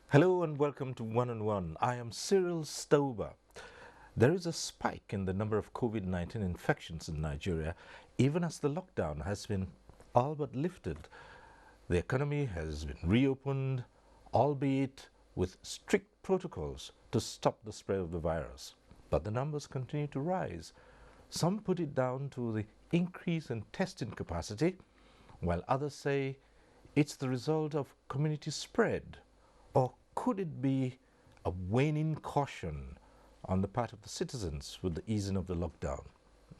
Hello and welcome to One on One. I am Cyril Stober. There is a spike in the number of COVID-19 infections in Nigeria, even as the lockdown has been all but lifted. The economy has been reopened, albeit with strict protocols to stop the spread of the virus. But the numbers continue to rise. Some put it down to the increase in testing capacity, while others say it's the result of community spread. Or could it be a waning caution on the part of the citizens with the easing of the lockdown?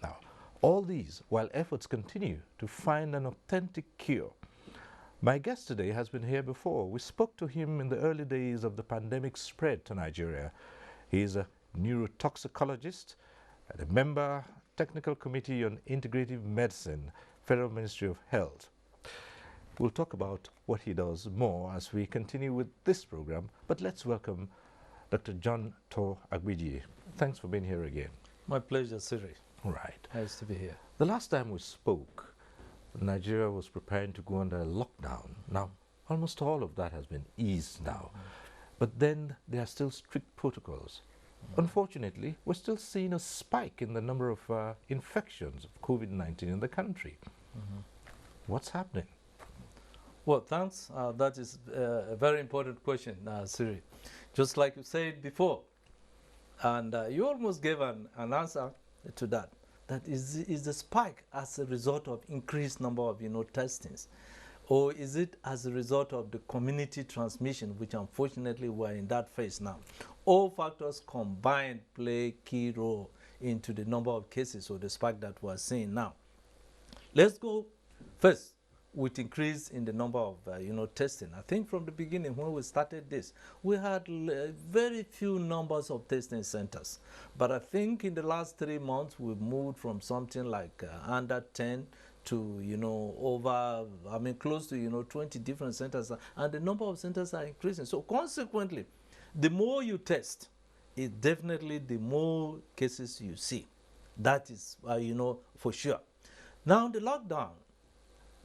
Now, all these while efforts continue to find an authentic cure. My guest today has been here before. We spoke to him in the early days of the pandemic spread to Nigeria. He is a neurotoxicologist and a member Technical Committee on Integrative Medicine, Federal Ministry of Health. We'll talk about what he does more as we continue with this program, but let's welcome Dr. John Tor ABIDIYE. Thanks for being here again. My pleasure, Siri. Right. Nice to be here. The last time we spoke, Nigeria was preparing to go under a lockdown. Now, almost all of that has been eased now, but then there are still strict protocols. Unfortunately, we're still seeing a spike in the number of infections of COVID-19 in the country. What's happening? Well, thanks. That is a very important question, Siri. Just like you said before, and you almost gave an answer to that. That is the spike as a result of increased number of testings, or is it as a result of the community transmission, which unfortunately we're in that phase now? All factors combined play key role into the number of cases or the spike that we're seeing now. Let's go first with increase in the number of testing. I think from the beginning when we started this, we had very few numbers of testing centers. But I think in the last 3 months, we've moved from something like under 10 to over, close to 20 different centers, and the number of centers are increasing. So consequently, the more you test, it definitely the more cases you see. That is for sure. Now the lockdown,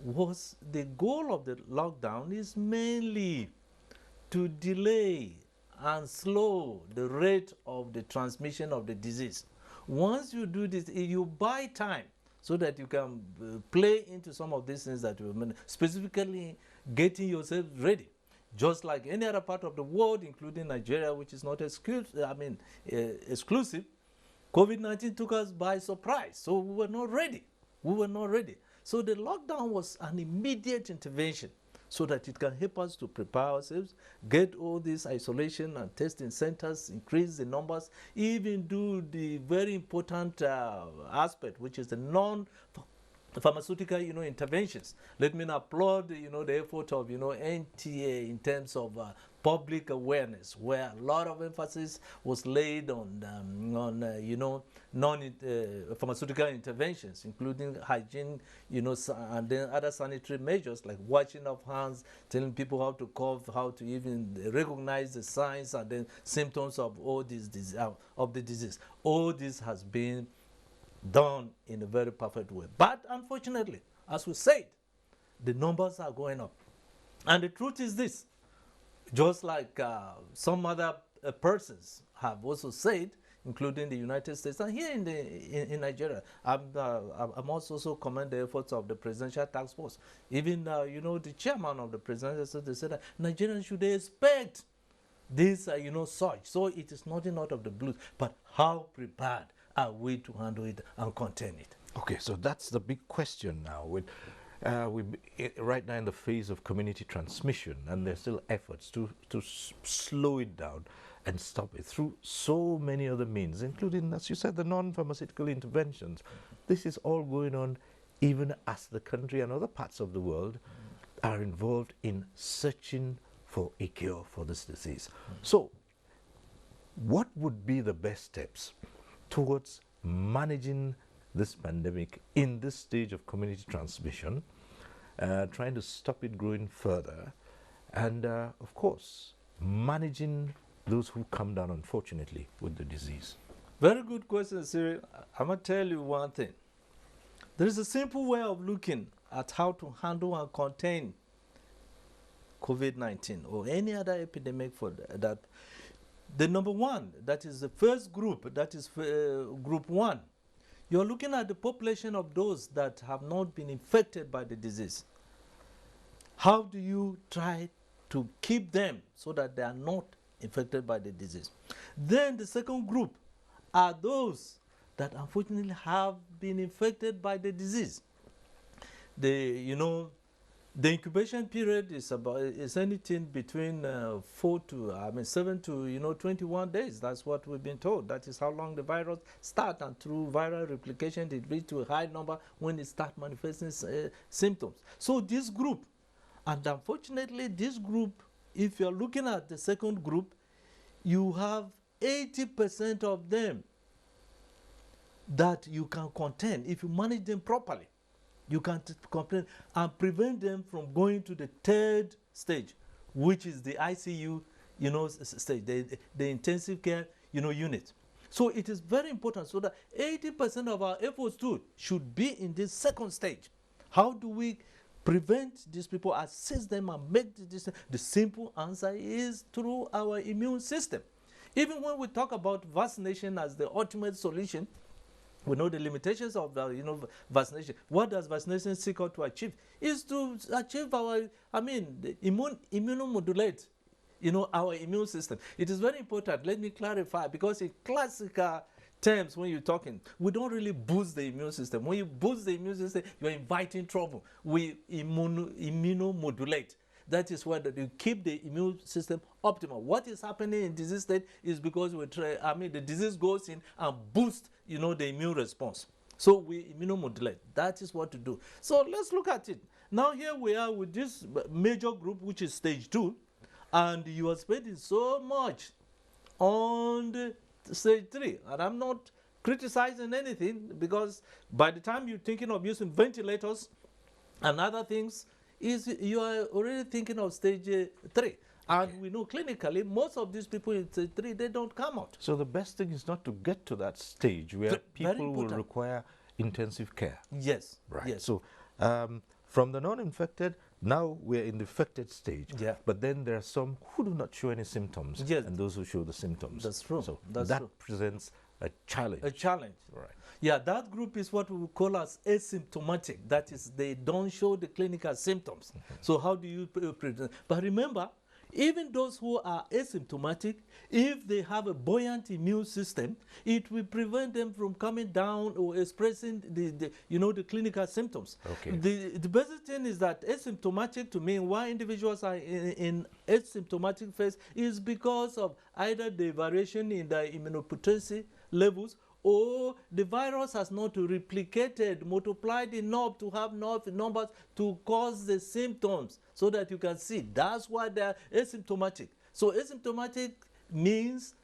was the goal of the lockdown is mainly to delay and slow the rate of the transmission of the disease. Once you do this, you buy time so that you can play into some of these things that you mean, specifically getting yourself ready. Just like any other part of the world, including Nigeria, which is not exclusive, COVID-19 took us by surprise, so we were not ready. So the lockdown was an immediate intervention so that it can help us to prepare ourselves, get all these isolation and testing centers, increase the numbers, even do the very important aspect, which is the non-pharmaceutical interventions. Let me applaud the effort of NTA in terms of public awareness, where a lot of emphasis was laid on non-pharmaceutical interventions, including hygiene, and then other sanitary measures like washing of hands, telling people how to cough, how to even recognize the signs and then symptoms of all these of the disease. All this has been done in a very perfect way. But unfortunately, as we said, the numbers are going up. And the truth is this, just like some other persons have also said, including the United States and here in Nigeria, I must also commend the efforts of the Presidential Task Force. Even the chairman of the Presidential, they said that Nigerians should expect this surge. So it is nothing out of the blue, but how prepared are we to handle it and contain it? Okay, so that's the big question now. right now in the phase of community transmission, and there's still efforts to slow it down and stop it through so many other means, including, as you said, the non-pharmaceutical interventions. This is all going on even as the country and other parts of the world are involved in searching for a cure for this disease. So, what would be the best steps towards managing this pandemic in this stage of community transmission, trying to stop it growing further, and of course, managing those who come down, unfortunately, with the disease? Very good question, Cyril. I'm going to tell you one thing. There is a simple way of looking at how to handle and contain COVID-19 or any other epidemic for that. The number one, that is the first group, that is group one. You're looking at the population of those that have not been infected by the disease. How do you try to keep them so that they are not infected by the disease? Then the second group are those that unfortunately have been infected by the disease. The incubation period is anything between 7 to 21 days. That's what we've been told. That is how long the virus starts, and through viral replication it reaches to a high number when it starts manifesting symptoms. So this group, and unfortunately this group, if you're looking at the second group, you have 80% of them that you can contain if you manage them properly. You can contain and prevent them from going to the third stage, which is the ICU, stage, the intensive care, unit. So it is very important, so that 80% of our efforts too should be in this second stage. How do we prevent these people, assist them, and make this? The simple answer is through our immune system. Even when we talk about vaccination as the ultimate solution, we know the limitations of vaccination. What does vaccination seek out to achieve? Is to achieve immunomodulate, our immune system. It is very important. Let me clarify, because in classical terms, when you're talking, we don't really boost the immune system. When you boost the immune system, you're inviting trouble. We immunomodulate. That is why you keep the immune system optimal. What is happening in disease state is because the disease goes in and boosts, the immune response. So we immunomodulate. That is what to do. So let's look at it. Now here we are with this major group, which is stage 2, and you are spending so much on the stage 3. And I'm not criticizing anything, because by the time you're thinking of using ventilators and other things, you are already thinking of stage 3. And we know clinically, most of these people in stage 3, they don't come out. So the best thing is not to get to that stage where people will require intensive care. Yes. Right. Yes. So from the non-infected, now we're in the affected stage. Yeah. But then there are some who do not show any symptoms, yes, and those who show the symptoms. That's true. So that's that true. presents a challenge. A challenge. Right. Yeah, that group is what we call as asymptomatic. That is, they don't show the clinical symptoms. So how do you prevent? But remember, even those who are asymptomatic, if they have a buoyant immune system, it will prevent them from coming down or expressing the clinical symptoms. Okay. The basic thing is that asymptomatic, to me, why individuals are in asymptomatic phase is because of either the variation in the immunopotency levels, or the virus has not replicated, multiplied enough to have enough numbers to cause the symptoms so that you can see. That's why they are asymptomatic. So asymptomatic means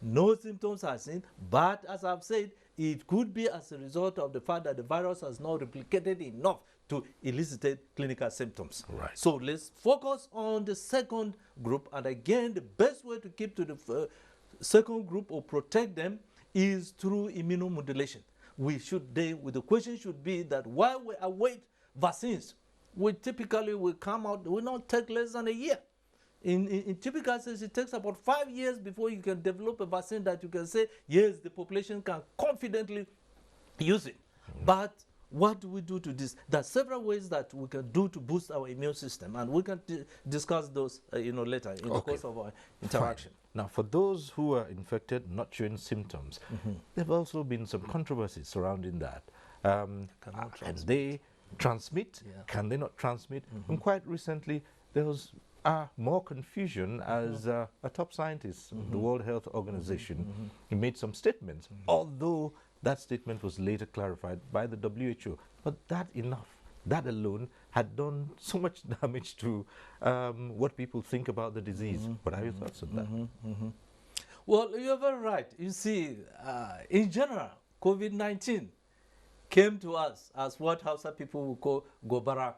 no symptoms are seen, but as I've said, it could be as a result of the fact that the virus has not replicated enough to elicit clinical symptoms. Right. So let's focus on the second group. And again, the best way to keep to the second group or protect them is through immunomodulation. The question should be that while we await vaccines, we typically will come out, will not take less than a year. In typical cases, it takes about 5 years before you can develop a vaccine that you can say, yes, the population can confidently use it. But what do we do to this? There are several ways that we can do to boost our immune system, and we can discuss those later in the course of our interaction. Fine. Now, for those who are infected, not showing symptoms, there have also been some controversies surrounding that. And they transmit? Yeah. Can they not transmit? And quite recently, there was more confusion as a top scientist of the World Health Organization he made some statements, although that statement was later clarified by the WHO. But that alone had done so much damage to what people think about the disease. What are your thoughts on that? Well, you're very right. You see, in general, COVID-19 came to us as what Hausa people would call gobara.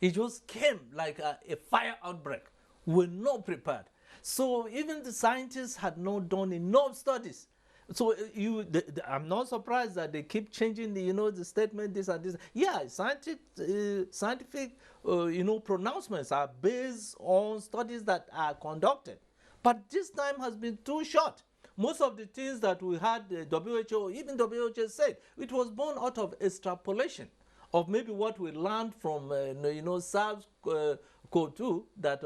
It just came like a fire outbreak. We were not prepared. So even the scientists had not done enough studies. So I'm not surprised that they keep changing the statement, this and this. Yeah, scientific pronouncements are based on studies that are conducted. But this time has been too short. Most of the things that we had, WHO, even WHO said, it was born out of extrapolation of maybe what we learned from, SARS-CoV-2 that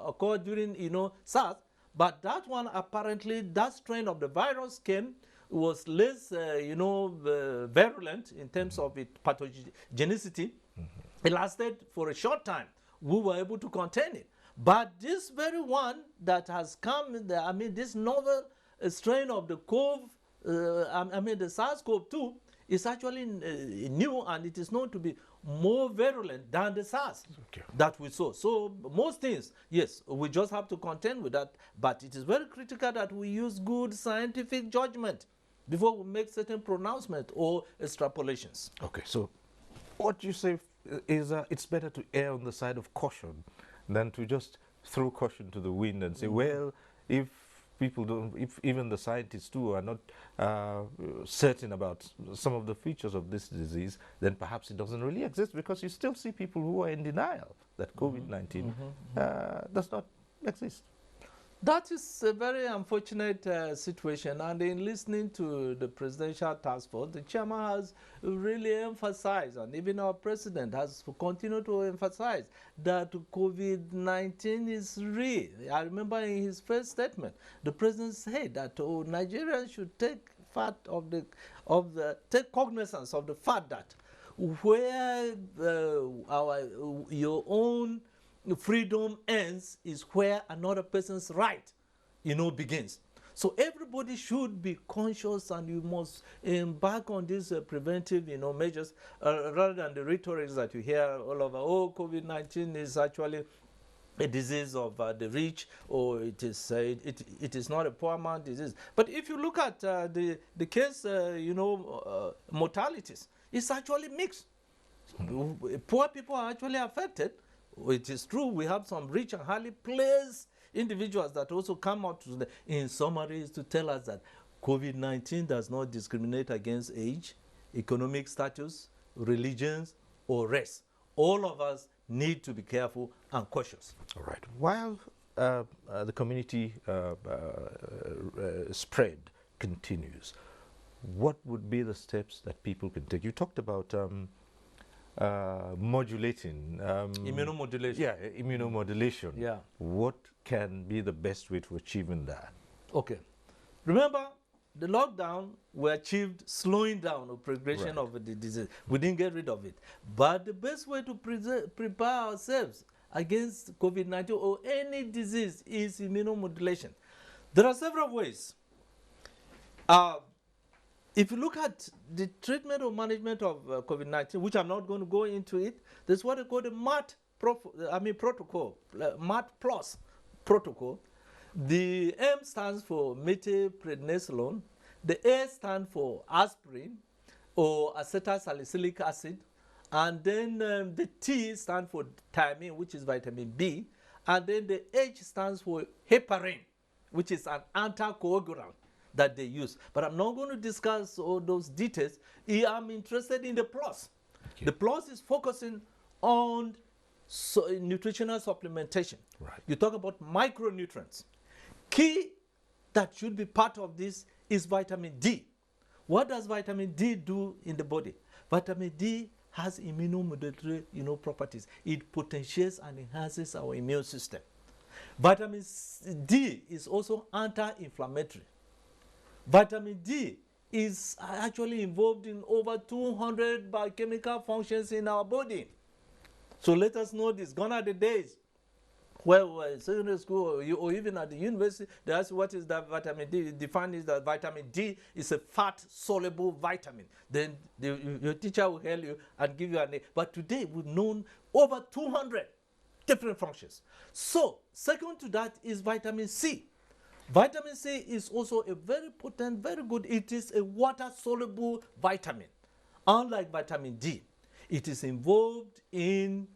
occurred during, SARS. But that one, apparently, that strain of the virus was less, virulent in terms of its pathogenicity. It lasted for a short time. We were able to contain it. But this very one that has come, this novel strain of the the SARS-CoV-2 is actually new, and it is known to be more virulent than the SARS that we saw. So most things, yes, we just have to contend with that. But it is very critical that we use good scientific judgment before we make certain pronouncements or extrapolations. Okay, so what you say is it's better to err on the side of caution than to just throw caution to the wind and say, well, if people don't, if even the scientists too are not certain about some of the features of this disease, then perhaps it doesn't really exist, because you still see people who are in denial that COVID-19 does not exist. That is a very unfortunate situation, and in listening to the presidential task force, the chairman has really emphasized, and even our president has continued to emphasize, that COVID-19 is real. I remember in his first statement, the president said that Nigerians should take take cognizance of the fact that where your own freedom ends is where another person's right, begins. So everybody should be conscious, and you must embark on these preventive, measures, rather than the rhetoric that you hear all over. Oh, COVID-19 is actually a disease of the rich, or it is not a poor man disease. But if you look at the case, mortalities, it's actually mixed. Poor people are actually affected. It is true, we have some rich and highly placed individuals that also come out in summaries to tell us that COVID-19 does not discriminate against age, economic status, religions, or race. All of us need to be careful and cautious. All right. While the community spread continues, what would be the steps that people can take? You talked about modulating. Immunomodulation. Yeah, immunomodulation. Yeah. What can be the best way to achieving that? Okay. Remember, the lockdown we achieved slowing down the progression of the disease. We didn't get rid of it. But the best way to prepare ourselves against COVID-19 or any disease is immunomodulation. There are several ways. If you look at the treatment or management of COVID-19, which I'm not going to go into it, there's what they call the protocol, MAT plus protocol. The M stands for methylprednisolone. The A stands for aspirin or acetylsalicylic acid. And then the T stands for thiamine, which is vitamin B. And then the H stands for heparin, which is an anticoagulant that they use. But I'm not going to discuss all those details. I'm interested in the plus. Okay. The plus is focusing on nutritional supplementation. Right. You talk about micronutrients. Key that should be part of this is vitamin D. What does vitamin D do in the body? Vitamin D has immunomodulatory properties. It potentiates and enhances our immune system. Vitamin D is also anti-inflammatory. Vitamin D is actually involved in over 200 biochemical functions in our body. So let us know this. Gone are the days where we were in secondary school or even at the university, they ask what is that vitamin D. Defined is that vitamin D is a fat-soluble vitamin. Then your teacher will tell you and give you a name. But today we've known over 200 different functions. So second to that is vitamin C. Vitamin C is also a very potent, very good. It is a water-soluble vitamin. Unlike vitamin D, it is involved in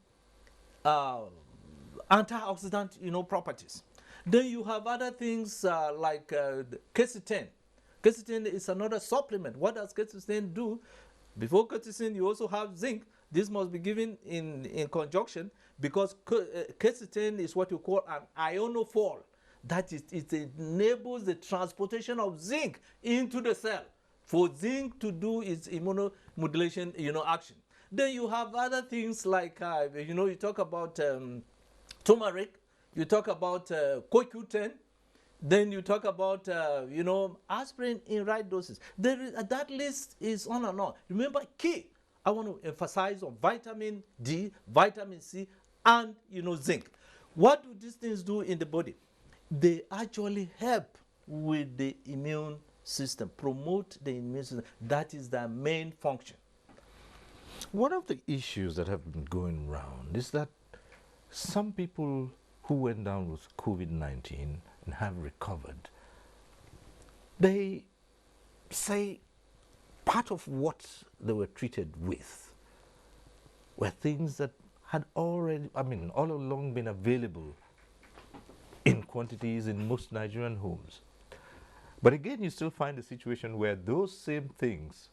antioxidant, properties. Then you have other things like quercetin. Quercetin is another supplement. What does quercetin do? Before quercetin, you also have zinc. This must be given in conjunction because quercetin is what you call an ionophore. That is, it enables the transportation of zinc into the cell for zinc to do its immunomodulation, action. Then you have other things like, you talk about turmeric, you talk about CoQ10, then you talk about, aspirin in right doses. That list is on and on. Remember, key, I want to emphasize on vitamin D, vitamin C, and, zinc. What do these things do in the body? They actually help with the immune system, promote the immune system. That is their main function. One of the issues that have been going around is that some people who went down with COVID-19 and have recovered, they say part of what they were treated with were things that had already, all along been available in quantities in most Nigerian homes. But again, you still find a situation where those same things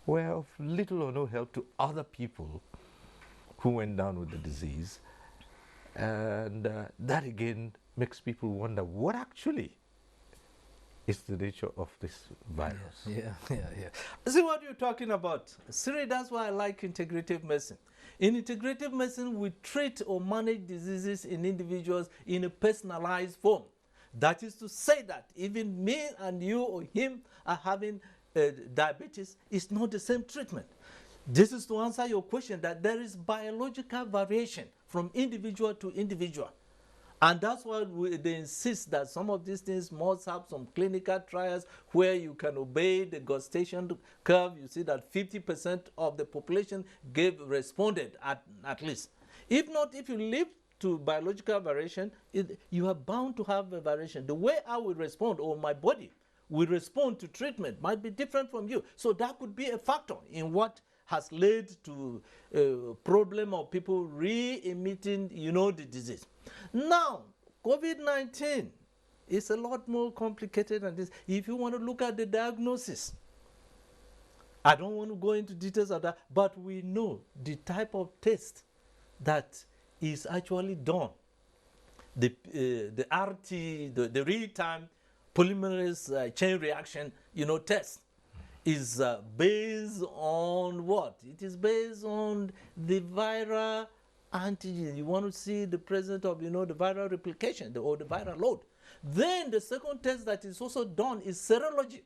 were of little or no help to other people who went down with the disease. And that again makes people wonder what actually is the nature of this virus. Yeah. See what you're talking about. Siri, that's why I like integrative medicine. In integrative medicine, we treat or manage diseases in individuals in a personalized form. That is to say that even me and you or him are having diabetes, it's not the same treatment. This is to answer your question that there is biological variation from individual to individual. And that's why they insist that some of these things must have some clinical trials where you can obey the gustation curve. You see that 50% of the population responded at least. If not, if you live to biological variation, you are bound to have a variation. The way I will respond, or my body will respond to treatment, might be different from you. So that could be a factor in what has led to a problem of people re-emitting, the disease. Now, COVID-19 is a lot more complicated than this. If you want to look at the diagnosis, I don't want to go into details of that, but we know the type of test that is actually done. The RT, the real-time polymerase chain reaction, test is based on what? It is based on the viral antigen. You want to see the presence of, the viral replication or the viral load. Then the second test that is also done is serology.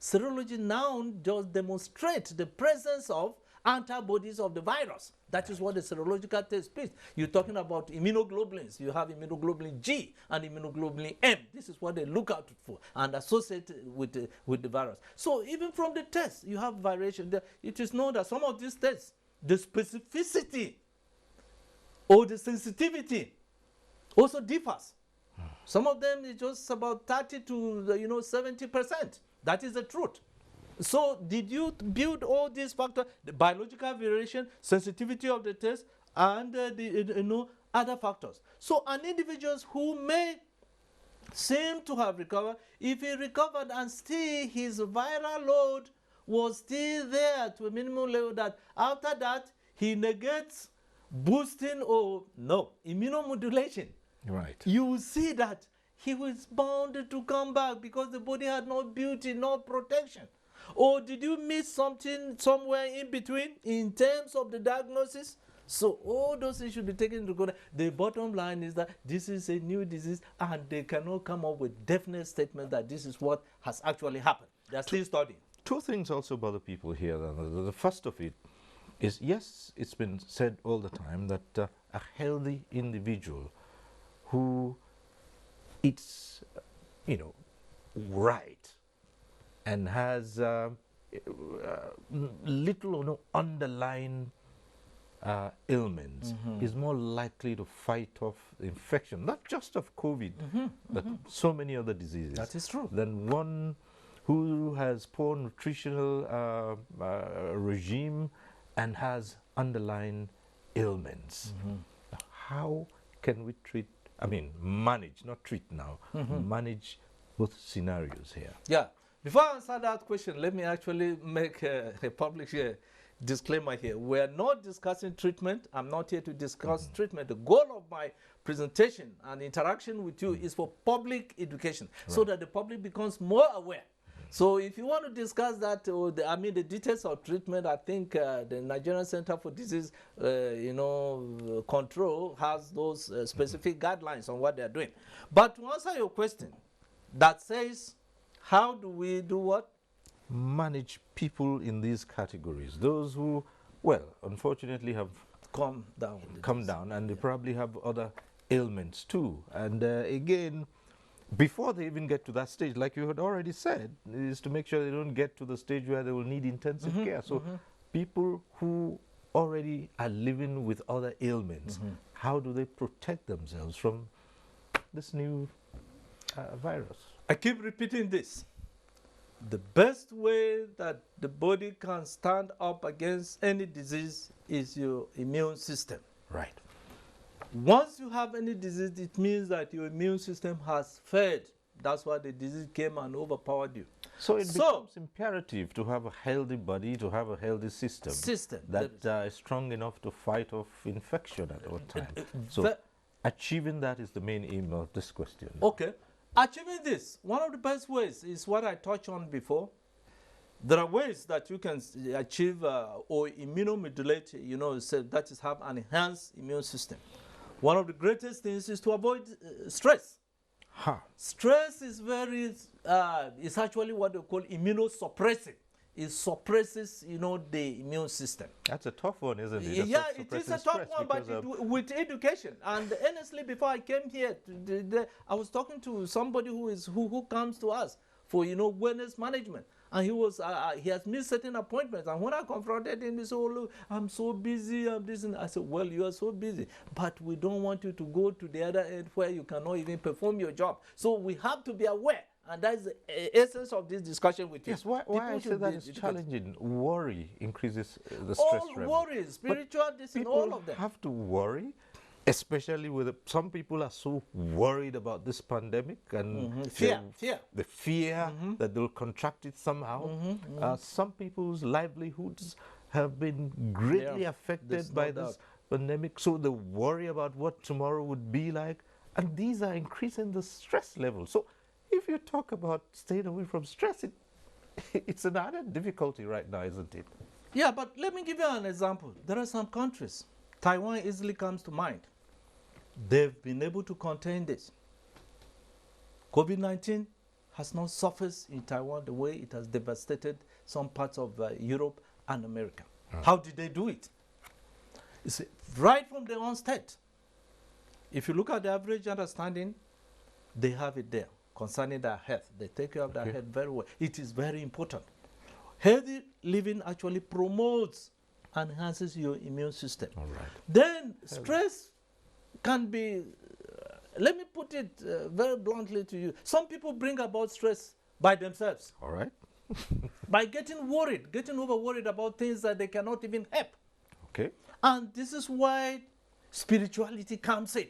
Serology now just demonstrates the presence of antibodies of the virus. That is what the serological test is. You're talking about immunoglobulins. You have immunoglobulin G and immunoglobulin M. This is what they look out for and associate with the virus. So even from the test, you have variation. It is known that some of these tests, the specificity or the sensitivity also differs. Some of them is just about 30 to 70%. That is the truth. So did you build all these factors, the biological variation, sensitivity of the test, and the other factors? So an individual who may seem to have recovered, if he recovered and still his viral load was still there to a minimum level, that after that he negates boosting or immunomodulation. Right. You will see that he was bound to come back because the body had not built enough protection. Or did you miss something somewhere in between in terms of the diagnosis? So all those things should be taken into account. The bottom line is that this is a new disease and they cannot come up with definite statements that this is what has actually happened. They are still studying. two things also bother people here. The first of it is, yes, it's been said all the time that a healthy individual who eats, right, and has little or no underlying ailments is more likely to fight off infection, not just of COVID, but so many other diseases. That is true. Than one who has poor nutritional regime and has underlying ailments. How can we manage, not treat now, manage both scenarios here? Yeah. Before I answer that question, let me actually make a public disclaimer here. We're not discussing treatment. I'm not here to discuss treatment. The goal of my presentation and interaction with you is for public education, so that the public becomes more aware. So if you want to discuss that, or the details of treatment, I think the Nigerian Center for Disease Control has those specific guidelines on what they're doing. But to answer your question, that says, how do we do what? Manage people in these categories. Those who, well, unfortunately have come down, and they probably have other ailments too. And again, before they even get to that stage, like you had already said, is to make sure they don't get to the stage where they will need intensive care. So people who already are living with other ailments, how do they protect themselves from this new virus? I keep repeating this. The best way that the body can stand up against any disease is your immune system. Right. Once you have any disease, it means that your immune system has failed. That's why the disease came and overpowered you. So it becomes imperative to have a healthy body, to have a healthy system that is strong enough to fight off infection at all times. So achieving that is the main aim of this question. Okay. Achieving this, one of the best ways is what I touched on before. There are ways that you can achieve or immunomodulate, so that is have an enhanced immune system. One of the greatest things is to avoid stress. Stress is it's actually what they call immunosuppressive. It suppresses, the immune system. That's a tough one, isn't it? Yeah, it is a tough one, but with education. And honestly, before I came here, I was talking to somebody who comes to us for, wellness management. And he has missed certain appointments. And when I confronted him, he said, "Oh, look, I'm so busy, I'm this." And I said, "Well, you are so busy, but we don't want you to go to the other end where you cannot even perform your job. So we have to be aware." And that's the essence of this discussion with you. Yes, why I say that is challenging. Worry increases the stress level. All worries, spiritual, this and all of them. People have to worry, especially with some people are so worried about this pandemic and the fear that they'll contract it somehow. Some people's livelihoods have been greatly affected by this pandemic, so they worry about what tomorrow would be like, and these are increasing the stress level. So if you talk about staying away from stress, it's another difficulty right now, isn't it? Yeah, but let me give you an example. There are some countries, Taiwan easily comes to mind. They've been able to contain this. COVID-19 has not surfaced in Taiwan the way it has devastated some parts of Europe and America. How did they do it? It's right from the onset. If you look at the average understanding, they have it there concerning their health. They take care of their health very well. It is very important. Healthy living actually promotes and enhances your immune system. All right. Then stress can be, let me put it very bluntly to you. Some people bring about stress by themselves. All right. By getting worried, getting over worried about things that they cannot even help. Okay. And this is why spirituality comes in.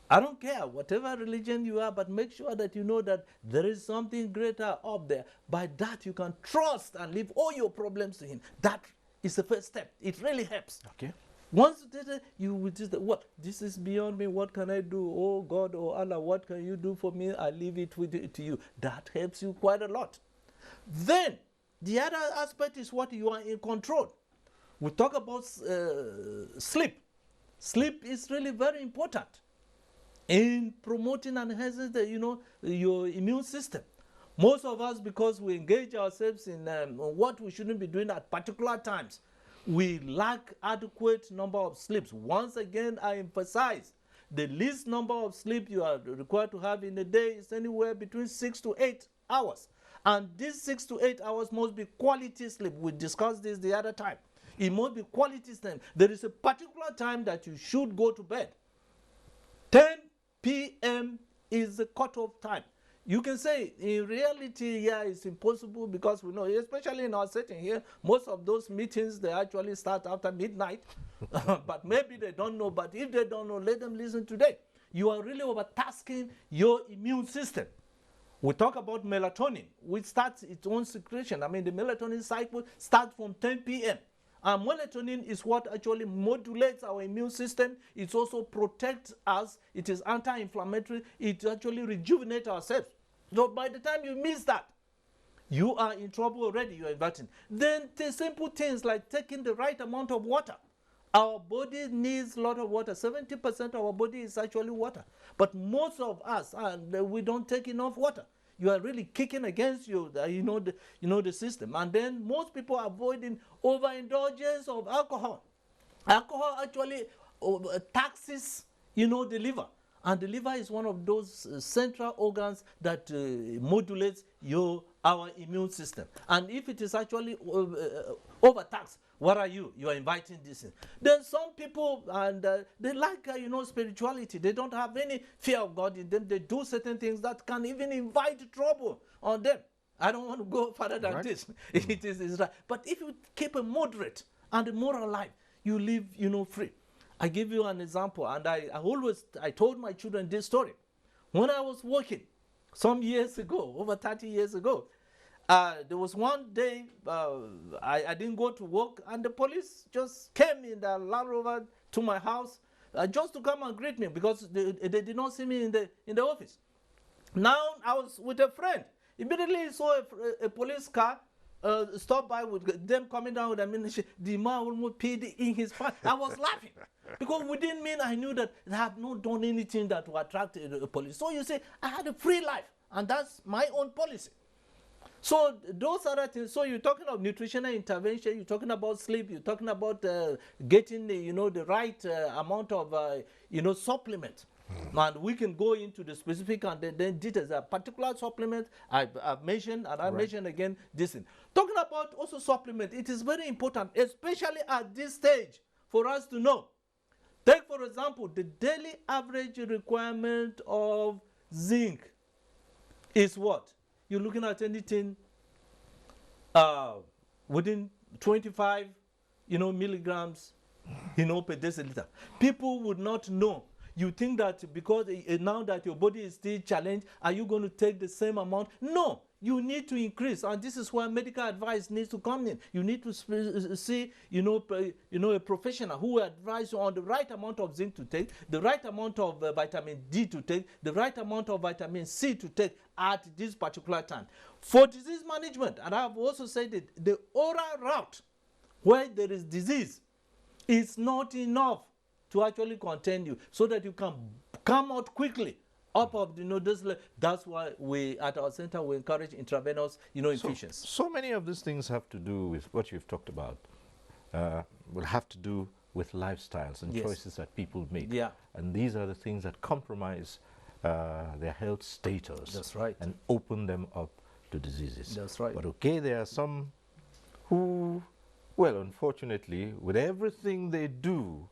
I don't care whatever religion you are, but make sure that you know that there is something greater up there. By that you can trust and leave all your problems to him. That is the first step. It really helps. Okay. Once you did it, you will just, what? This is beyond me. What can I do? Oh God, oh Allah, what can you do for me? I leave it to you. That helps you quite a lot. Then, the other aspect is what you are in control. We talk about sleep. Sleep is really very important in promoting and enhancing your immune system. Most of us, because we engage ourselves in what we shouldn't be doing at particular times, we lack adequate number of sleeps. Once again, I emphasize, the least number of sleep you are required to have in a day is anywhere between 6 to 8 hours. And these 6 to 8 hours must be quality sleep. We discussed this the other time. It must be quality sleep. There is a particular time that you should go to bed. 10 p.m. is the cutoff time. You can say, in reality, yeah, it's impossible because we know, especially in our setting here, most of those meetings, they actually start after midnight. But maybe they don't know. But if they don't know, let them listen today. You are really overtasking your immune system. We talk about melatonin, which starts its own secretion. I mean, the melatonin cycle starts from 10 p.m. And melatonin is what actually modulates our immune system. It also protects us. It is anti-inflammatory. It actually rejuvenates ourselves. So by the time you miss that, you are in trouble already. You are inverting. Then the simple things like taking the right amount of water. Our body needs a lot of water. 70% of our body is actually water. But most of us, we don't take enough water. You are really kicking against the system. And then most people are avoiding overindulgence of alcohol. Alcohol actually taxes, the liver. And the liver is one of those central organs that modulates our immune system. And if it is actually overtaxed, what are you? You are inviting this in. Then some people, and they like, spirituality. They don't have any fear of God in them. They do certain things that can even invite trouble on them. I don't want to go further than this. It is right. But if you keep a moderate and a moral life, you live, free. I give you an example, and I told my children this story. When I was working some years ago, over 30 years ago, there was one day I didn't go to work, and the police just came in the Land Rover to my house just to come and greet me because they did not see me in the office. Now I was with a friend. Immediately saw a police car stop by with them coming down with ammunition. The man almost peed in his pants. I was laughing because within me I knew that I have not done anything that would attract the police. So you say I had a free life, and that's my own policy. So those other things. So you're talking of nutritional intervention. You're talking about sleep. You're talking about getting the right amount of supplement. And we can go into the specific and then details. A particular supplement I've mentioned, and I mentioned again this thing. Talking about also supplement, it is very important, especially at this stage, for us to know. Take, for example, the daily average requirement of zinc is what? You're looking at anything within 25, milligrams, per deciliter. People would not know. You think that because now that your body is still challenged, are you going to take the same amount? No, you need to increase, and this is where medical advice needs to come in. You need to see, a professional who will advise you on the right amount of zinc to take, the right amount of vitamin D to take, the right amount of vitamin C to take at this particular time. For disease management, and I've also said it, the oral route where there is disease is not enough to actually contain you, so that you can come out quickly up of this. That's why we at our center we encourage intravenous infusions. So many of these things have to do with what you've talked about. Will have to do with lifestyles and choices that people make. Yeah. And these are the things that compromise their health status. That's right. And open them up to diseases. That's right. But okay, there are some who, well, unfortunately, with everything they do,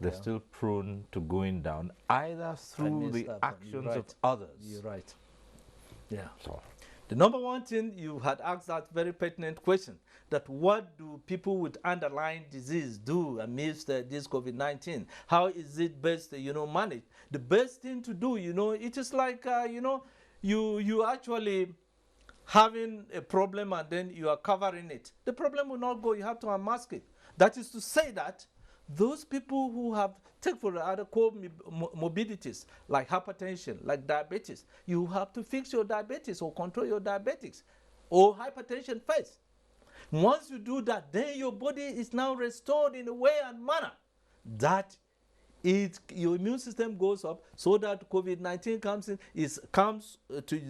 they're still prone to going down, either through the actions of others. You're right. Yeah. So. The number one thing, you had asked that very pertinent question, that what do people with underlying disease do amidst this COVID-19? How is it best, managed? The best thing to do, it is like, you actually having a problem and then you are covering it. The problem will not go. You have to unmask it. That is to say that those people who have, take for other comorbidities like hypertension, like diabetes, you have to fix your diabetes or control your diabetics or hypertension first. Once you do that, then your body is now restored in a way and manner that your immune system goes up, so that COVID-19 comes in, comes to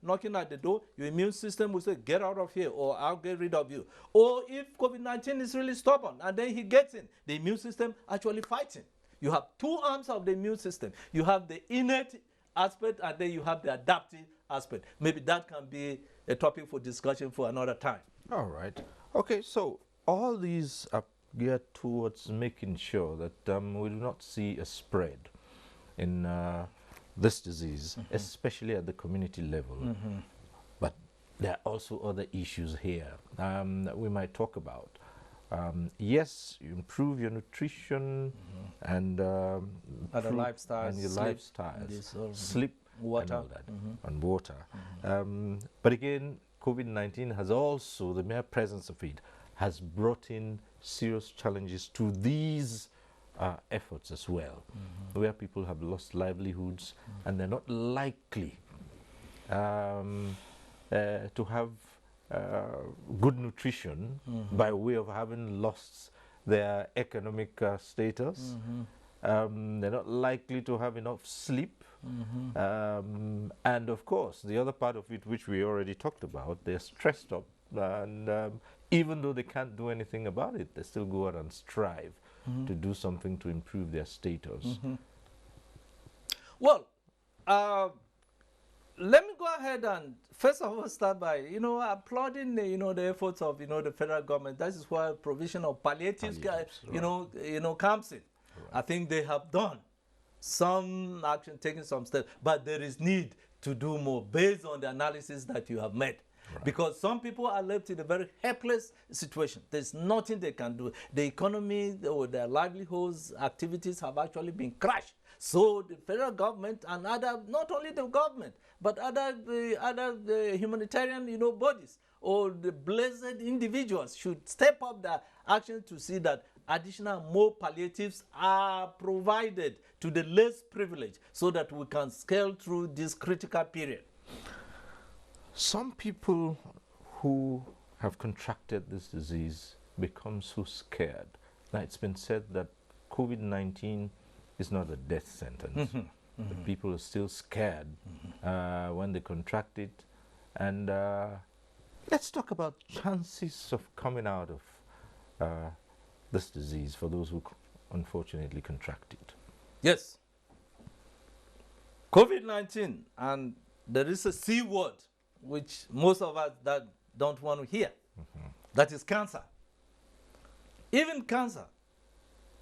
knocking at the door. Your immune system will say, "Get out of here," or "I'll get rid of you." Or if COVID-19 is really stubborn and then he gets in, the immune system actually fights him. You have two arms of the immune system. You have the innate aspect, and then you have the adaptive aspect. Maybe that can be a topic for discussion for another time. All right. Okay, so all these are geared towards making sure that we do not see a spread in this disease, especially at the community level. But there are also other issues here that we might talk about. Yes, you improve your nutrition and Other lifestyles, and your sleep, lifestyles, sleep, water, and all that, and water. But again, COVID-19 has also, the mere presence of it, has brought in serious challenges to these efforts as well, where people have lost livelihoods and they're not likely to have good nutrition by way of having lost their economic status. They're not likely to have enough sleep. And of course, the other part of it, which we already talked about, they're stressed up. And even though they can't do anything about it, they still go out and strive to do something to improve their status. Well, let me go ahead and first of all start by, applauding the efforts of the federal government. That is why provision of palliatives, comes in. Right. I think they have done some action, taken some steps, but there is need to do more based on the analysis that you have made. Right. Because some people are left in a very helpless situation. There's nothing they can do. The economy or their livelihoods, activities have actually been crushed. So the federal government and other, not only the government, but other humanitarian bodies or the blessed individuals should step up their action to see that additional more palliatives are provided to the less privileged so that we can scale through this critical period. Some people who have contracted this disease become so scared. Now, it's been said that COVID-19 is not a death sentence. But people are still scared when they contract it. And let's talk about chances of coming out of this disease for those who unfortunately contract it. Yes. COVID-19, and there is a C word which most of us that don't want to hear. That is cancer. Even cancer,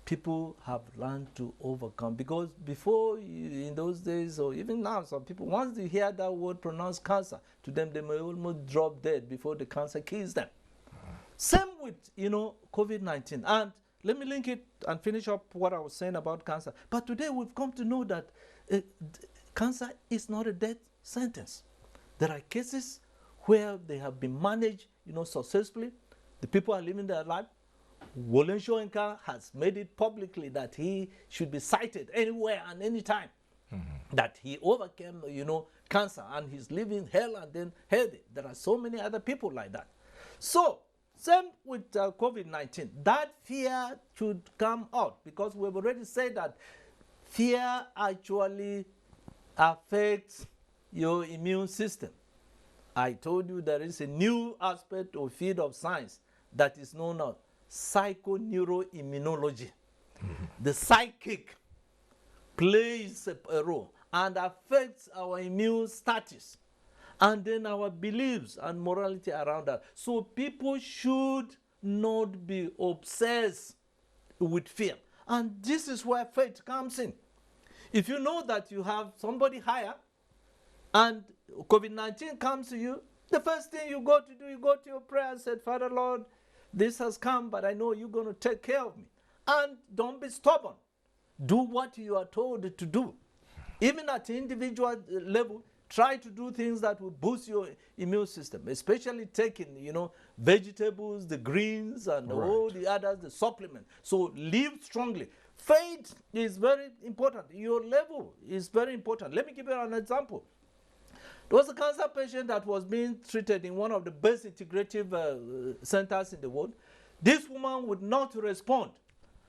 people have learned to overcome, because before, in those days, or even now, some people, once they hear that word pronounced cancer, to them they may almost drop dead before the cancer kills them. Same with COVID-19. And let me link it and finish up what I was saying about cancer. But today we've come to know that cancer is not a death sentence. There are cases where they have been managed successfully. The people are living their life. Wole Soyinka has made it publicly that he should be cited anywhere and anytime. That he overcame, cancer, and he's living hell and then healthy. There are so many other people like that. So, same with COVID-19. That fear should come out, because we've already said that fear actually affects your immune system. I told you there is a new aspect or field of science that is known as psychoneuroimmunology. The psychic plays a role and affects our immune status and then our beliefs and morality around that. So people should not be obsessed with fear. And this is where faith comes in. If you know that you have somebody higher and COVID-19 comes to you, the first thing you go to do, you go to your prayer and say, Father Lord, this has come, but I know you're going to take care of me. And don't be stubborn. Do what you are told to do. Even at the individual level, try to do things that will boost your immune system, especially taking, vegetables, the greens, and all the others, the supplements. So live strongly. Faith is very important. Your level is very important. Let me give you an example. There was a cancer patient that was being treated in one of the best integrative centers in the world. This woman would not respond.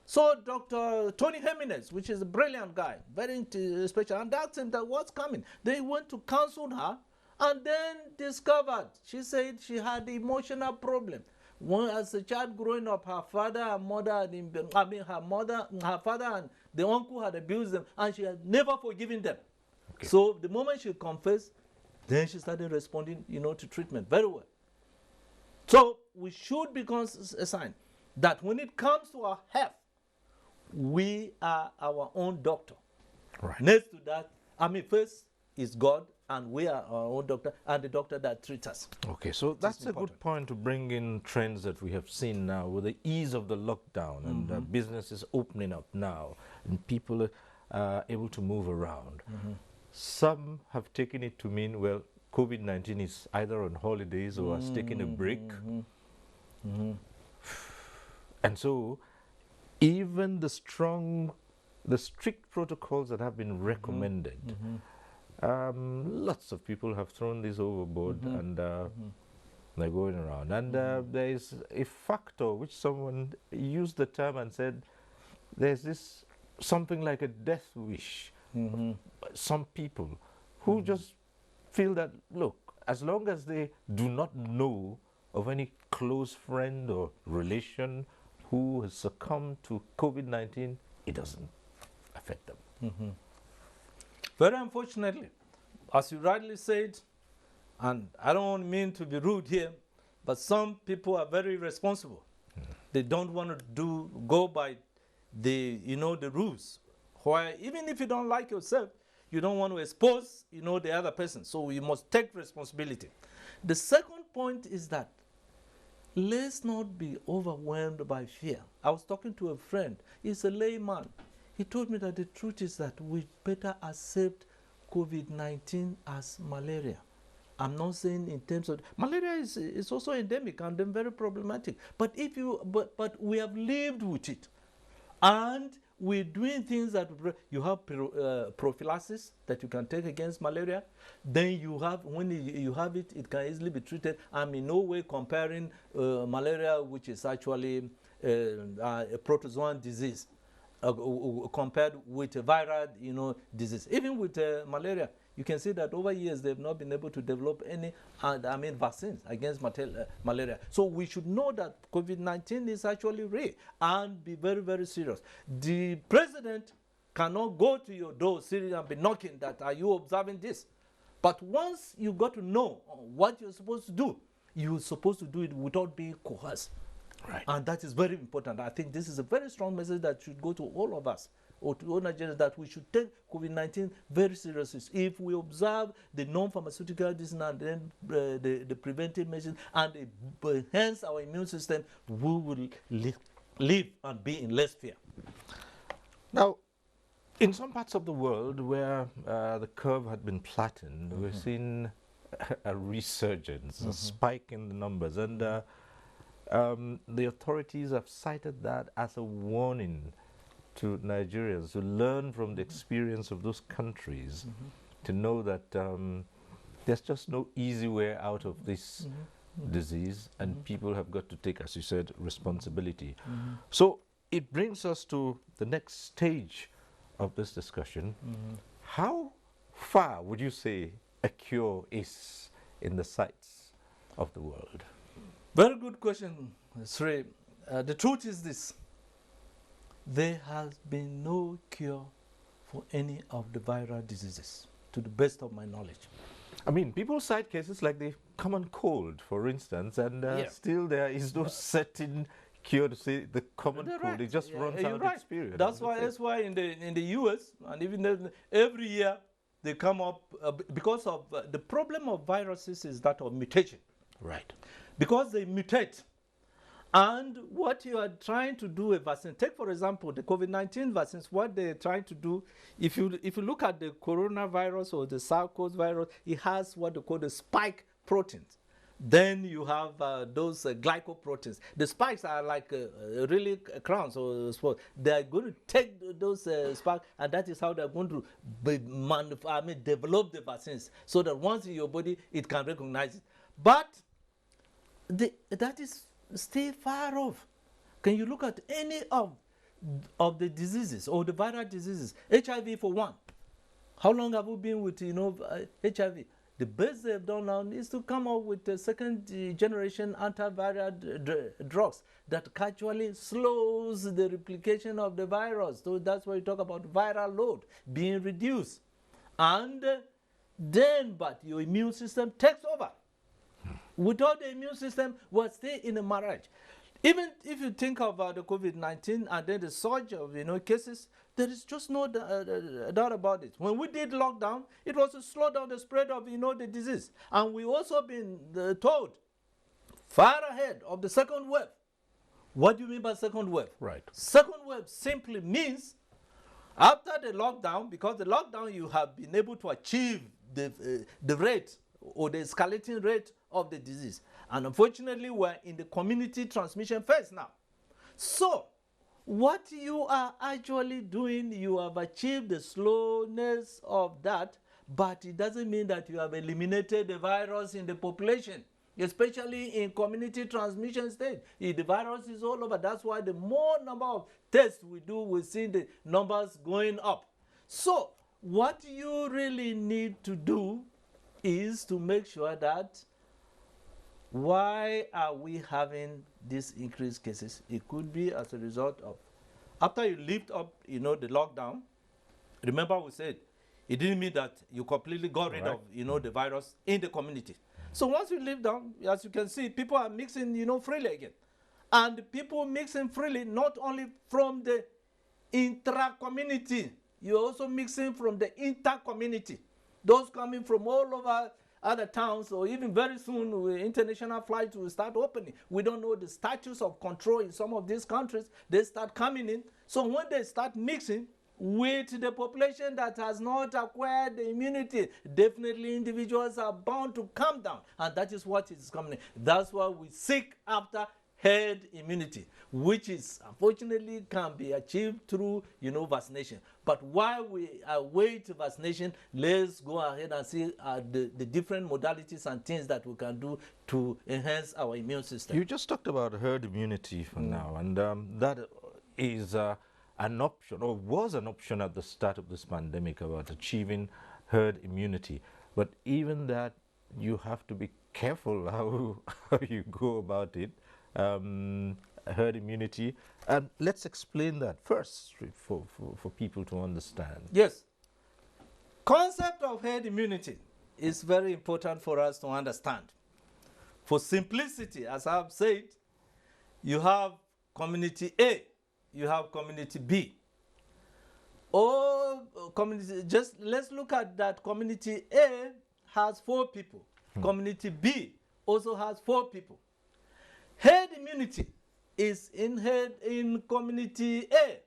So Dr. Tony Jimenez, which is a brilliant guy, very special, and asked him that what's coming. They went to counsel her and then discovered, she said she had emotional problem. When, as a child growing up, her father and mother, her father and the uncle had abused them, and she had never forgiven them. Okay. So the moment she confessed, then she started responding, to treatment very well. So we should become a sign that when it comes to our health, we are our own doctor. Right. Next to that, first is God, and we are our own doctor, and the doctor that treats us. Okay, so that's a good point to bring in trends that we have seen now with the ease of the lockdown and businesses opening up now, and people are able to move around. Some have taken it to mean, well, COVID-19 is either on holidays or has taken a break. And so even the strict protocols that have been recommended, lots of people have thrown this overboard and they're going around. And there is a factor which someone used the term and said, there's this something like a death wish. Some people who just feel that, look, as long as they do not know of any close friend or relation who has succumbed to COVID-19, it doesn't affect them. Very unfortunately, as you rightly said, and I don't mean to be rude here, but some people are very responsible. They don't want to go by the rules. Why, even if you don't like yourself, you don't want to expose the other person. So you must take responsibility. The second point is that let's not be overwhelmed by fear. I was talking to a friend. He's a layman. He told me that the truth is that we better accept COVID-19 as malaria. I'm not saying in terms of malaria is also endemic and then very problematic. But but we have lived with it, and we're doing things that you have prophylaxis that you can take against malaria. Then you have, when you have it, it can easily be treated. I'm in no way comparing malaria, which is actually a protozoan disease, compared with a viral, disease. Even with malaria, you can see that over years they've not been able to develop any, vaccines against malaria. So we should know that COVID-19 is actually real and be very, very serious. The president cannot go to your door seriously and be knocking that, are you observing this? But once you got to know what you're supposed to do, you're supposed to do it without being coerced. Right. And that is very important. I think this is a very strong message that should go to all of us, or to all Nigerians, that we should take COVID-19 very seriously. If we observe the non-pharmaceutical and then the preventive measures and enhance our immune system, we will live and be in less fear. Now, in some parts of the world where the curve had been flattened, we've seen a resurgence, a spike in the numbers, and the authorities have cited that as a warning to Nigerians to learn from the experience of those countries, to know that there's just no easy way out of this disease, and people have got to take, as you said, responsibility. So it brings us to the next stage of this discussion. How far would you say a cure is in the sights of the world? Very good question, Sri. The truth is this. There has been no cure for any of the viral diseases, to the best of my knowledge. I mean, people cite cases like the common cold, for instance, and still there is no certain cure to say the common cold. It just runs out its period. That's why in the US, and even every year, they come up, because of the problem of viruses is that of mutation. Right. Because they mutate. And what you are trying to do a vaccine, take for example the COVID-19 vaccines, what they're trying to do, if you look at the coronavirus or the SARS virus, it has what they call the spike proteins. Then you have those glycoproteins. The spikes are like really crowns or spots. They are going to take those spikes, and that is how they're going to develop the vaccines, so that once in your body, it can recognize it. But that is still far off. Can you look at any of of the diseases or the viral diseases. HIV for one. How long have we been with HIV? The best they've done now is to come up with the second generation antiviral drugs that actually slows the replication of the virus. So that's why we talk about viral load being reduced. And then, but your immune system takes over. Without the immune system, we'll stay in a marriage. Even if you think of the COVID-19 and then the surge of cases, there is just no doubt about it. When we did lockdown, it was to slow down the spread of the disease. And we also been told far ahead of the second wave. What do you mean by second wave? Right. Second wave simply means after the lockdown, because the lockdown you have been able to achieve the rate or the escalating rate of the disease. And unfortunately, we're in the community transmission phase now. So, what you are actually doing, you have achieved the slowness of that, but it doesn't mean that you have eliminated the virus in the population, especially in community transmission stage. If the virus is all over, that's why the more number of tests we do, we see the numbers going up. So, what you really need to do is to make sure that why are we having these increased cases? It could be as a result of, after you lift up, the lockdown, remember we said, it didn't mean that you completely got rid of, the virus in the community. So once you lift down, as you can see, people are mixing, freely again. And people mixing freely, not only from the intra-community, you're also mixing from the inter-community. Those coming from all over other towns, or even very soon international flights will start opening. We don't know the status of control in some of these countries. They start coming in. So when they start mixing with the population that has not acquired the immunity, definitely individuals are bound to come down. And that is what is coming. That's why we seek after herd immunity, which is unfortunately can be achieved through vaccination. But while we await vaccination, let's go ahead and see the different modalities and things that we can do to enhance our immune system. You just talked about herd immunity for now, and that is an option, or was an option at the start of this pandemic, about achieving herd immunity. But even that, you have to be careful how you go about it. Herd immunity, and let's explain that first for people to understand. Yes, concept of herd immunity is very important for us to understand. For simplicity, as I have said, you have community A, you have community B. Or community, just let's look at that. Community A has 4 people. Community B also has 4 people. Herd immunity is in community A.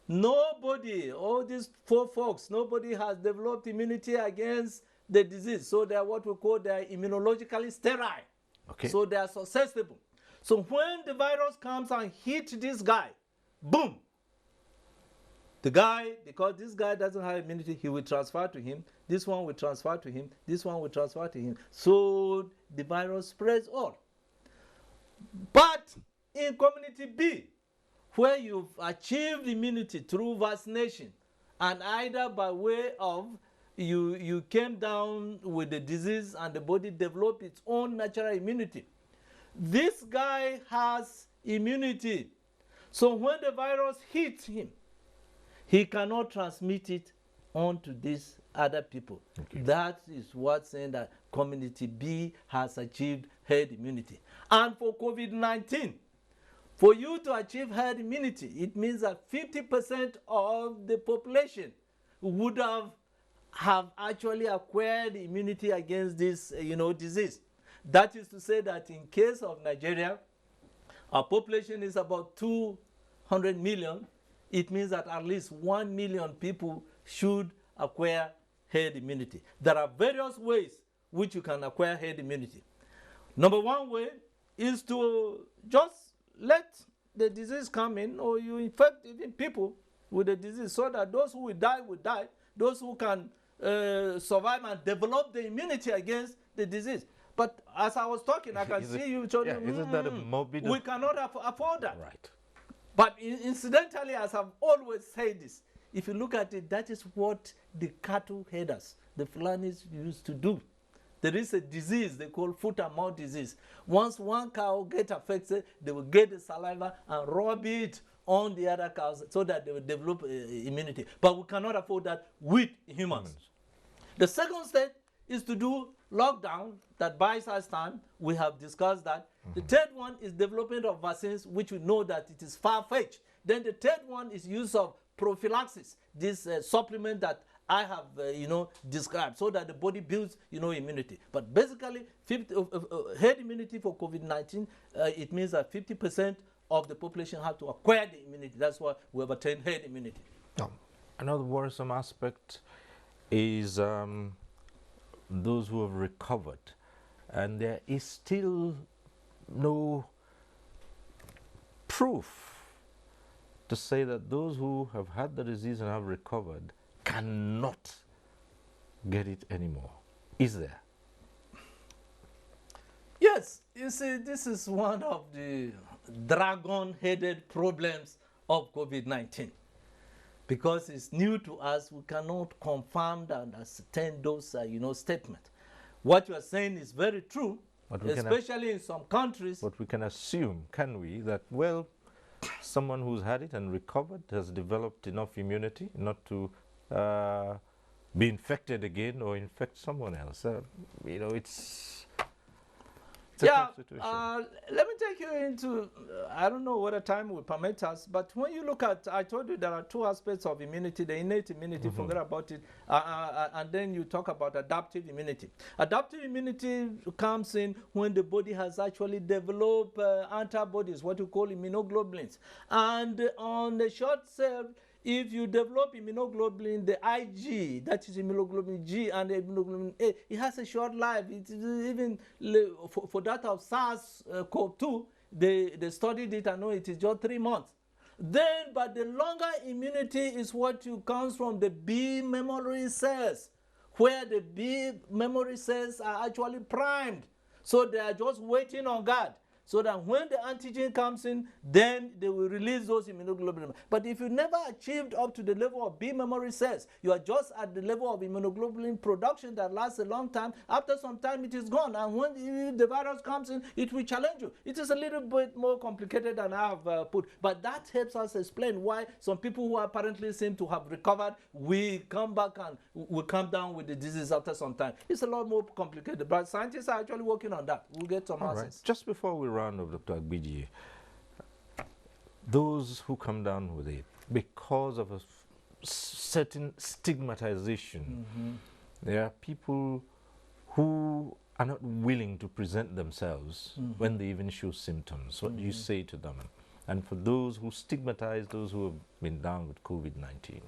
Nobody, all these 4 folks, nobody has developed immunity against the disease. So they are what we call, they are immunologically sterile. Okay. So they are susceptible. So when the virus comes and hits this guy, boom. The guy, because this guy doesn't have immunity, he will transfer to him. This one will transfer to him. This one will transfer to him. So the virus spreads all. But in community B, where you've achieved immunity through vaccination, and either by way of you came down with the disease and the body developed its own natural immunity, this guy has immunity. So when the virus hits him, he cannot transmit it onto these other people. Okay. That is what's saying that community B has achieved herd immunity. And for COVID-19, for you to achieve herd immunity, it means that 50% of the population would have actually acquired immunity against this disease. That is to say that in case of Nigeria, our population is about 200 million. It means that at least 1 million people should acquire herd immunity. There are various ways which you can acquire herd immunity. Number one way is to just let the disease come in, or you infect even people with the disease, so that those who will die will die. Those who can survive and develop the immunity against the disease. But as I was talking, I can see you. Isn't that a morbid? We cannot afford that. Right. But incidentally, as I've always said this, if you look at it, that is what the cattle headers, the Fulanis, used to do. There is a disease they call foot and mouth disease. Once one cow gets affected, they will get the saliva and rub it on the other cows so that they will develop immunity. But we cannot afford that with humans. The second step is to do lockdown that buys us time. We have discussed that. The third one is development of vaccines, which we know that it is far-fetched. Then the third one is use of prophylaxis, this supplement that I have described, so that the body builds immunity. But basically, herd immunity for COVID-19, it means that 50% of the population have to acquire the immunity. That's why we have attained herd immunity. Now, another worrisome aspect is those who have recovered, and there is still no proof to say that those who have had the disease and have recovered cannot get it anymore. Is there? Yes, you see, this is one of the dragon-headed problems of COVID-19. Because it's new to us, we cannot confirm and ascertain those statements. What you are saying is very true, especially in some countries. But we can assume, can we, that, well, someone who's had it and recovered has developed enough immunity not to be infected again or infect someone else. It's a tough situation. Let me take you into, I don't know whether time will permit us, but when you look at, I told you there are two aspects of immunity, the innate immunity, forget about it, and then you talk about adaptive immunity. Adaptive immunity comes in when the body has actually developed antibodies, what you call immunoglobulins. And on the short term, if you develop immunoglobulin, the IG, that is immunoglobulin G and immunoglobulin A, it has a short life. It is even for that of SARS-CoV-2, they studied it and know it is just 3 months. Then, but the longer immunity is what comes from the B memory cells, where the B memory cells are actually primed. So they are just waiting on guard. So that when the antigen comes in, then they will release those immunoglobulins. But if you never achieved up to the level of B memory cells, you are just at the level of immunoglobulin production that lasts a long time. After some time, it is gone. And when the virus comes in, it will challenge you. It is a little bit more complicated than I have put. But that helps us explain why some people who apparently seem to have recovered, we come back and we come down with the disease after some time. It's a lot more complicated. But scientists are actually working on that. We'll get some answers. Right. Just before we round of Dr. ABIDIYE, those who come down with it because of a certain stigmatization, there are people who are not willing to present themselves when they even show symptoms. What do you say to them? And for those who stigmatize those who have been down with COVID-19?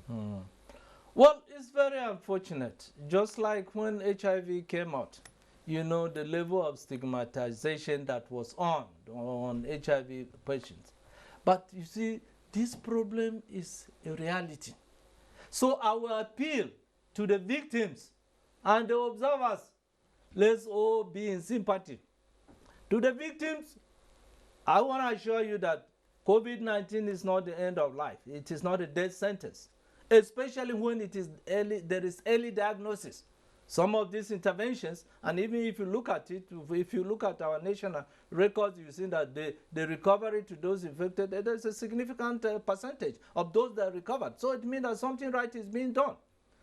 Well, it's very unfortunate. Just like when HIV came out, the level of stigmatization that was on HIV patients. But you see, this problem is a reality. So I will appeal to the victims and the observers. Let's all be in sympathy. To the victims, I want to assure you that COVID-19 is not the end of life. It is not a death sentence, especially when it is there is early diagnosis. Some of these interventions, and even if you look at it, if you look at our national records, you see that the recovery to those infected, there's a significant percentage of those that recovered. So it means that something right is being done.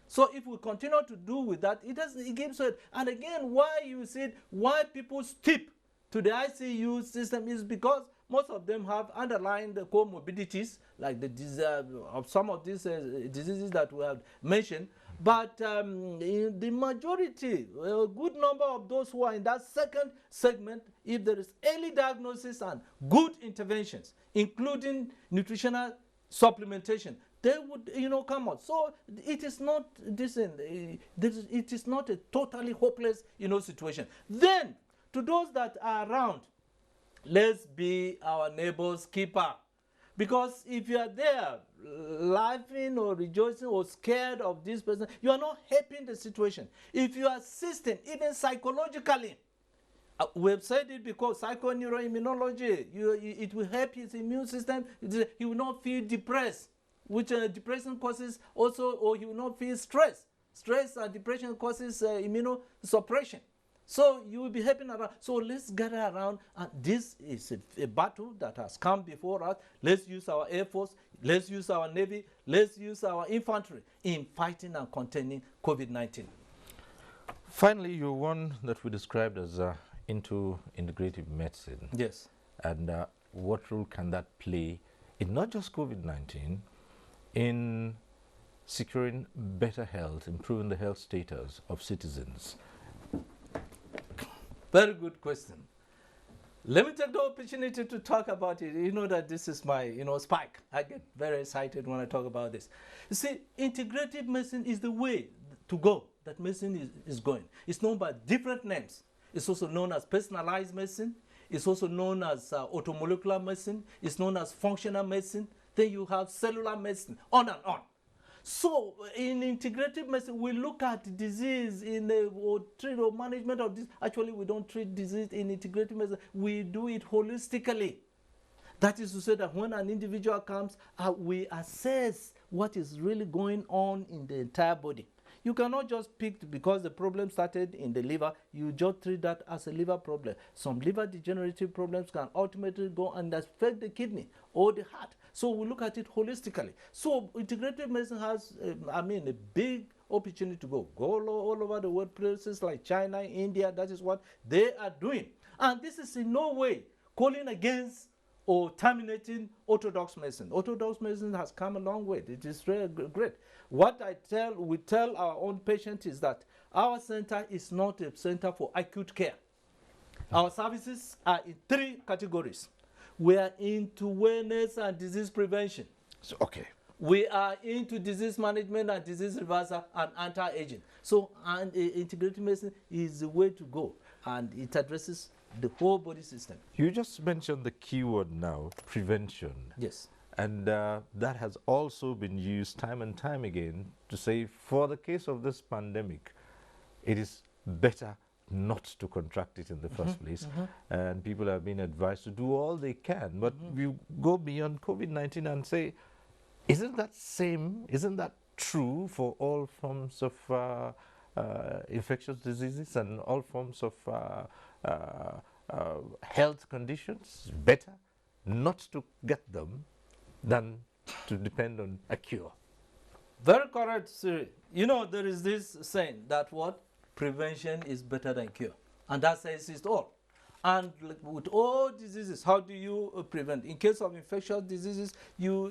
So if we continue to do with that, it gives it. And again, why you see why people stick to the ICU system is because most of them have underlying comorbidities, like the of some of these diseases that we have mentioned. But in the majority, a good number of those who are in that second segment, if there is early diagnosis and good interventions, including nutritional supplementation, they would, come out. So it is not it is not a totally hopeless, situation. Then, to those that are around, let's be our neighbor's keeper. Because if you are there laughing or rejoicing or scared of this person, you are not helping the situation. If you are assisting, even psychologically, We have said it because psychoneuroimmunology, it will help his immune system. He will not feel depressed, which depression causes also, or he will not feel stress. Stress and depression causes immunosuppression. So you will be helping around. So let's gather around. And this is a battle that has come before us. Let's use our Air Force. Let's use our Navy. Let's use our infantry in fighting and containing COVID-19. Finally, you're one that we described as into integrative medicine. Yes. And what role can that play in not just COVID-19, in securing better health, improving the health status of citizens? Very good question. Let me take the opportunity to talk about it. You know that this is my, spike. I get very excited when I talk about this. You see, integrative medicine is the way to go that medicine is going. It's known by different names. It's also known as personalized medicine. It's also known as automolecular medicine. It's known as functional medicine. Then you have cellular medicine, on and on. So in integrative medicine, we look at disease or treat or management of this. Actually, we don't treat disease in integrative medicine. We do it holistically. That is to say that when an individual comes, we assess what is really going on in the entire body. You cannot just pick because the problem started in the liver, you just treat that as a liver problem. Some liver degenerative problems can ultimately go and affect the kidney or the heart. So we look at it holistically. So integrative medicine has, a big opportunity to go. Go all over the world, places like China, India, that is what they are doing. And this is in no way calling against or terminating orthodox medicine. Orthodox medicine has come a long way. It is really great. What we tell our own patients is that our center is not a center for acute care. Our services are in 3 categories. We are into wellness and disease prevention. So, okay. We are into disease management and disease reversal and anti-aging. So, integrative medicine is the way to go, and it addresses the whole body system. You just mentioned the keyword now, prevention. Yes. And that has also been used time and time again to say, for the case of this pandemic, it is better not to contract it in the first place. And people have been advised to do all they can. But we go beyond COVID-19 and say, isn't that true for all forms of infectious diseases and all forms of health conditions? Better not to get them than to depend on a cure. Very correct, Siri. There is this saying that what? Prevention is better than cure. And that says it all. And with all diseases, how do you prevent? In case of infectious diseases, you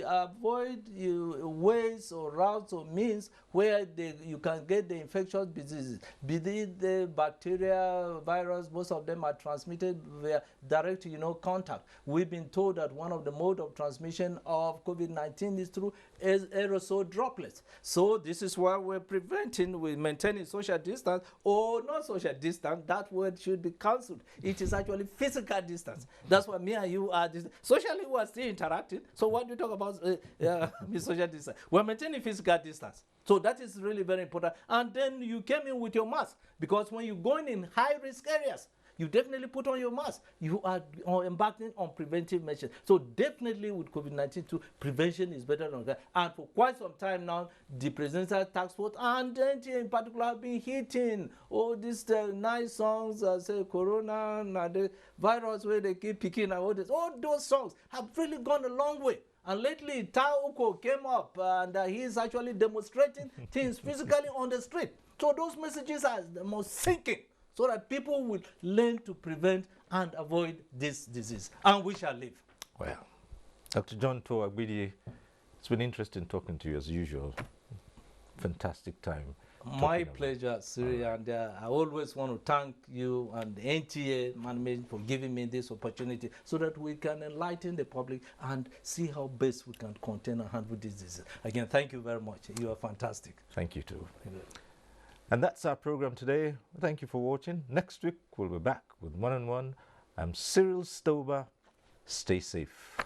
avoid ways or routes or means where you can get the infectious diseases. Be it the bacteria, virus, most of them are transmitted via direct contact. We've been told that one of the mode of transmission of COVID-19 is through aerosol droplets. So this is why we're preventing, we're maintaining social distance or not social distance. That word should be cancelled. It is actually physical distance. That's why me and you are socially we are still interacting. So what do you talk about social distance? We're maintaining physical distance. So that is really very important. And then you came in with your mask, because when you're going in high risk areas, you definitely put on your mask. You are embarking on preventive measures. So definitely with COVID-19 too, prevention is better than that. And for quite some time now, the presidential task force and NTA in particular have been hitting all these nice songs, say Corona and the virus where they keep picking and all this. All those songs have really gone a long way. And lately, Tauko came up and he is actually demonstrating things physically on the street. So those messages are the most sinking, so that people will learn to prevent and avoid this disease. And we shall live. Well, Dr. John Toh ABIDIYE, it's been interesting talking to you as usual. Fantastic time. My pleasure, Siri, and I always want to thank you and the NTA management for giving me this opportunity so that we can enlighten the public and see how best we can contain and handle this disease. Again, thank you very much. You are fantastic. Thank you too. And that's our program today. Thank you for watching. Next week, we'll be back with One-on-One. I'm Cyril Stober. Stay safe.